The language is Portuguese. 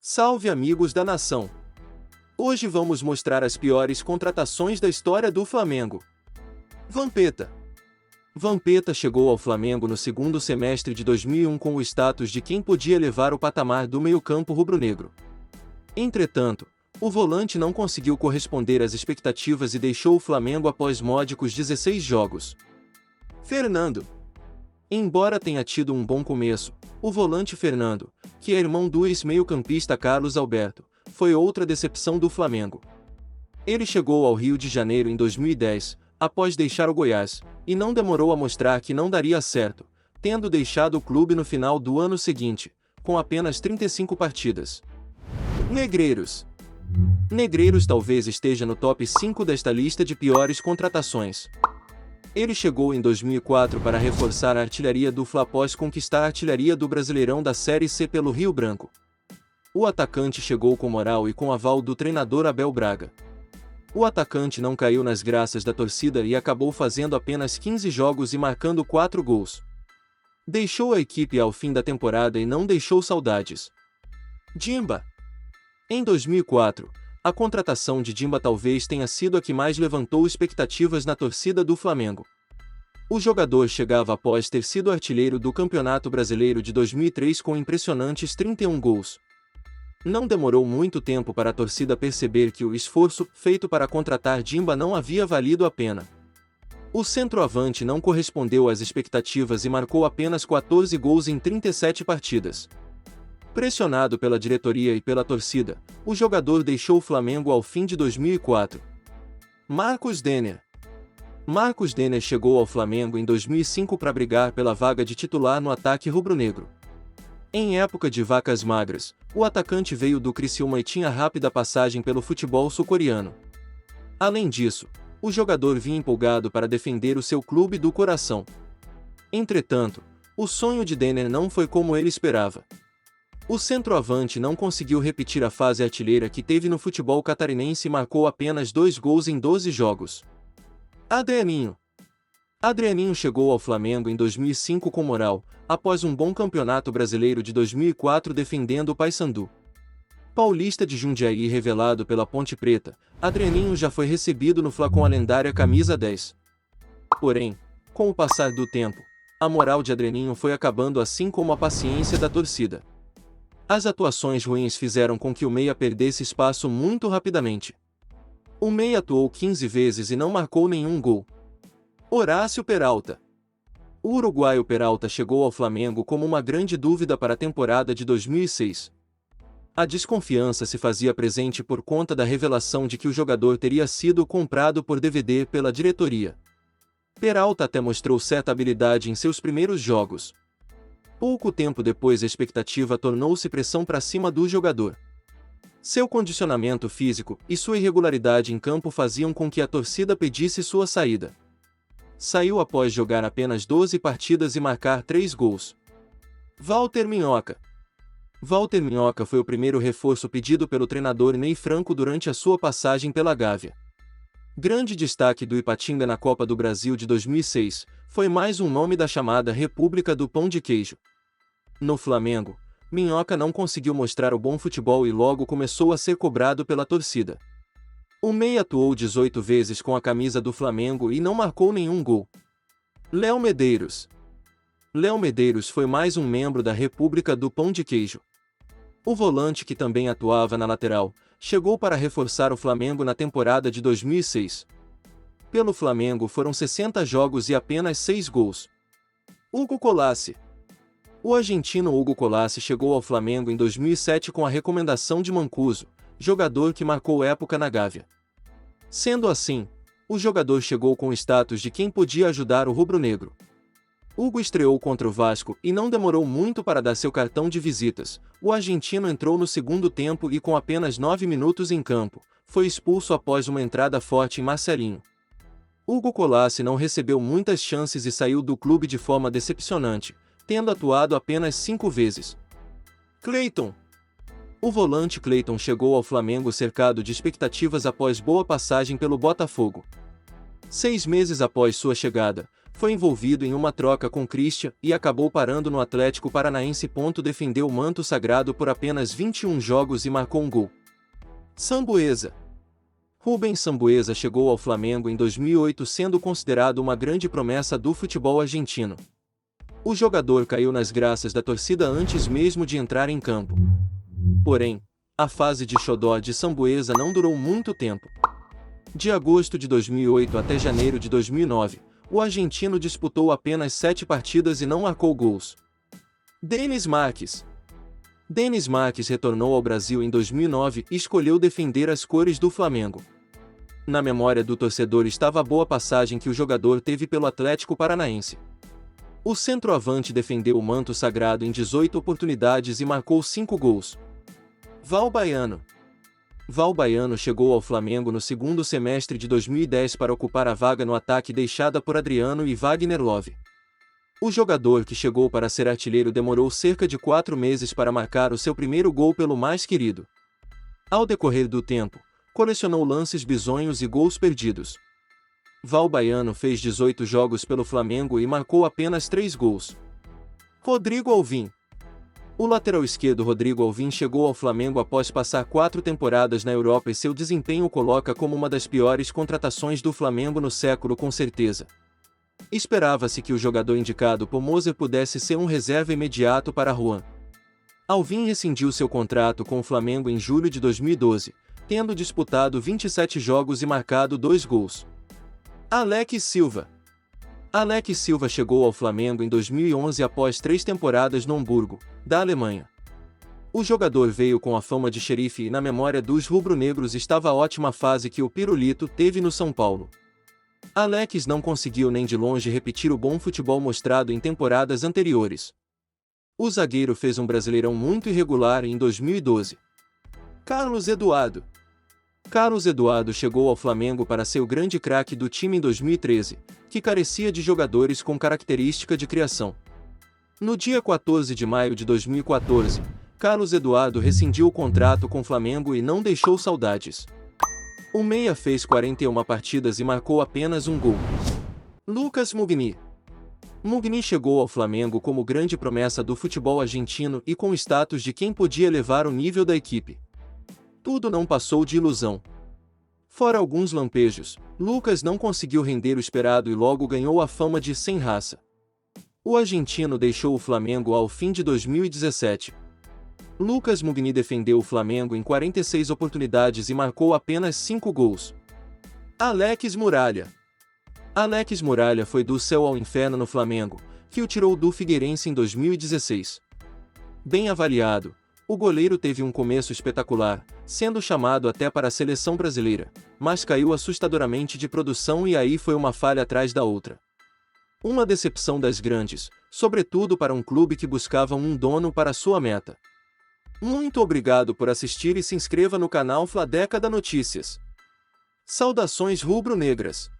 Salve amigos da nação! Hoje vamos mostrar as piores contratações da história do Flamengo. Vampeta. Vampeta chegou ao Flamengo no segundo semestre de 2001 com o status de quem podia levar o patamar do meio-campo rubro-negro. Entretanto, o volante não conseguiu corresponder às expectativas e deixou o Flamengo após módicos 16 jogos. Fernando. Embora tenha tido um bom começo, o volante Fernando, que é irmão do ex-meio-campista Carlos Alberto, foi outra decepção do Flamengo. Ele chegou ao Rio de Janeiro em 2010, após deixar o Goiás, e não demorou a mostrar que não daria certo, tendo deixado o clube no final do ano seguinte, com apenas 35 partidas. Negreiros. Negreiros talvez esteja no top 5 desta lista de piores contratações. Ele chegou em 2004 para reforçar a artilharia do Fla após conquistar a artilharia do Brasileirão da Série C pelo Rio Branco. O atacante chegou com moral e com aval do treinador Abel Braga. O atacante não caiu nas graças da torcida e acabou fazendo apenas 15 jogos e marcando 4 gols. Deixou a equipe ao fim da temporada e não deixou saudades. Dimba. Em 2004, a contratação de Dimba talvez tenha sido a que mais levantou expectativas na torcida do Flamengo. O jogador chegava após ter sido artilheiro do Campeonato Brasileiro de 2003 com impressionantes 31 gols. Não demorou muito tempo para a torcida perceber que o esforço feito para contratar Dimba não havia valido a pena. O centroavante não correspondeu às expectativas e marcou apenas 14 gols em 37 partidas. Pressionado pela diretoria e pela torcida, o jogador deixou o Flamengo ao fim de 2004. Marcos Denner. Marcos Denner chegou ao Flamengo em 2005 para brigar pela vaga de titular no ataque rubro-negro. Em época de vacas magras, o atacante veio do Criciúma e tinha rápida passagem pelo futebol sul-coreano. Além disso, o jogador vinha empolgado para defender o seu clube do coração. Entretanto, o sonho de Denner não foi como ele esperava. O centroavante não conseguiu repetir a fase artilheira que teve no futebol catarinense e marcou apenas 2 gols em 12 jogos. Adrianinho. Adrianinho chegou ao Flamengo em 2005 com moral, após um bom campeonato brasileiro de 2004 defendendo o Paysandu. Paulista de Jundiaí revelado pela Ponte Preta, Adrianinho já foi recebido no Fla com a lendária camisa 10. Porém, com o passar do tempo, a moral de Adrianinho foi acabando assim como a paciência da torcida. As atuações ruins fizeram com que o meia perdesse espaço muito rapidamente. O meia atuou 15 vezes e não marcou nenhum gol. Horácio Peralta. O uruguaio Peralta chegou ao Flamengo como uma grande dúvida para a temporada de 2006. A desconfiança se fazia presente por conta da revelação de que o jogador teria sido comprado por DVD pela diretoria. Peralta até mostrou certa habilidade em seus primeiros jogos. Pouco tempo depois a expectativa tornou-se pressão para cima do jogador. Seu condicionamento físico e sua irregularidade em campo faziam com que a torcida pedisse sua saída. Saiu após jogar apenas 12 partidas e marcar 3 gols. Walter Minhoca. Walter Minhoca foi o primeiro reforço pedido pelo treinador Ney Franco durante a sua passagem pela Gávea. Grande destaque do Ipatinga na Copa do Brasil de 2006, foi mais um nome da chamada República do Pão de Queijo. No Flamengo, Minhoca não conseguiu mostrar o bom futebol e logo começou a ser cobrado pela torcida. O meia atuou 18 vezes com a camisa do Flamengo e não marcou nenhum gol. Léo Medeiros. Léo Medeiros foi mais um membro da República do Pão de Queijo. O volante, que também atuava na lateral, chegou para reforçar o Flamengo na temporada de 2006. Pelo Flamengo foram 60 jogos e apenas 6 gols. Hugo Colassi. O argentino Hugo Colassi chegou ao Flamengo em 2007 com a recomendação de Mancuso, jogador que marcou época na Gávea. Sendo assim, o jogador chegou com o status de quem podia ajudar o rubro-negro. Hugo estreou contra o Vasco e não demorou muito para dar seu cartão de visitas. O argentino entrou no segundo tempo e com apenas 9 minutos em campo, foi expulso após uma entrada forte em Marcelinho. Hugo Colassi não recebeu muitas chances e saiu do clube de forma decepcionante, tendo atuado apenas 5 vezes. Cleiton. O volante Cleiton chegou ao Flamengo cercado de expectativas após boa passagem pelo Botafogo. 6 meses após sua chegada, Foi envolvido em uma troca com Christian e acabou parando no Atlético Paranaense. Defendeu o manto sagrado por apenas 21 jogos e marcou um gol. Sambueza. Rubens Sambueza chegou ao Flamengo em 2008, sendo considerado uma grande promessa do futebol argentino. O jogador caiu nas graças da torcida antes mesmo de entrar em campo. Porém, a fase de xodó de Sambueza não durou muito tempo. De agosto de 2008 até janeiro de 2009, o argentino disputou apenas 7 partidas e não marcou gols. Denis Marques. Denis Marques retornou ao Brasil em 2009 e escolheu defender as cores do Flamengo. Na memória do torcedor estava a boa passagem que o jogador teve pelo Atlético Paranaense. O centroavante defendeu o manto sagrado em 18 oportunidades e marcou 5 gols. Val Baiano. Val Baiano chegou ao Flamengo no segundo semestre de 2010 para ocupar a vaga no ataque deixada por Adriano e Wagner Love. O jogador, que chegou para ser artilheiro, demorou cerca de 4 meses para marcar o seu primeiro gol pelo mais querido. Ao decorrer do tempo, colecionou lances bizonhos e gols perdidos. Val Baiano fez 18 jogos pelo Flamengo e marcou apenas 3 gols. Rodrigo Alvim. O lateral esquerdo Rodrigo Alvim chegou ao Flamengo após passar 4 temporadas na Europa e seu desempenho o coloca como uma das piores contratações do Flamengo no século, com certeza. Esperava-se que o jogador indicado por Moser pudesse ser um reserva imediato para Juan. Alvim rescindiu seu contrato com o Flamengo em julho de 2012, tendo disputado 27 jogos e marcado 2 gols. Alex Silva. Alex Silva chegou ao Flamengo em 2011 após 3 temporadas no Hamburgo, da Alemanha. O jogador veio com a fama de xerife e na memória dos rubro-negros estava a ótima fase que o Pirulito teve no São Paulo. Alex não conseguiu nem de longe repetir o bom futebol mostrado em temporadas anteriores. O zagueiro fez um Brasileirão muito irregular em 2012. Carlos Eduardo. Carlos Eduardo chegou ao Flamengo para ser o grande craque do time em 2013, que carecia de jogadores com característica de criação. No dia 14 de maio de 2014, Carlos Eduardo rescindiu o contrato com o Flamengo e não deixou saudades. O meia fez 41 partidas e marcou apenas um gol. Lucas Mugni. Mugni chegou ao Flamengo como grande promessa do futebol argentino e com status de quem podia elevar o nível da equipe. Tudo não passou de ilusão. Fora alguns lampejos, Lucas não conseguiu render o esperado e logo ganhou a fama de sem raça. O argentino deixou o Flamengo ao fim de 2017. Lucas Mugni defendeu o Flamengo em 46 oportunidades e marcou apenas 5 gols. Alex Muralha. Alex Muralha foi do céu ao inferno no Flamengo, que o tirou do Figueirense em 2016. Bem avaliado, o goleiro teve um começo espetacular, sendo chamado até para a seleção brasileira, mas caiu assustadoramente de produção e aí foi uma falha atrás da outra. Uma decepção das grandes, sobretudo para um clube que buscava um dono para sua meta. Muito obrigado por assistir e se inscreva no canal Fla Década Notícias. Saudações rubro-negras.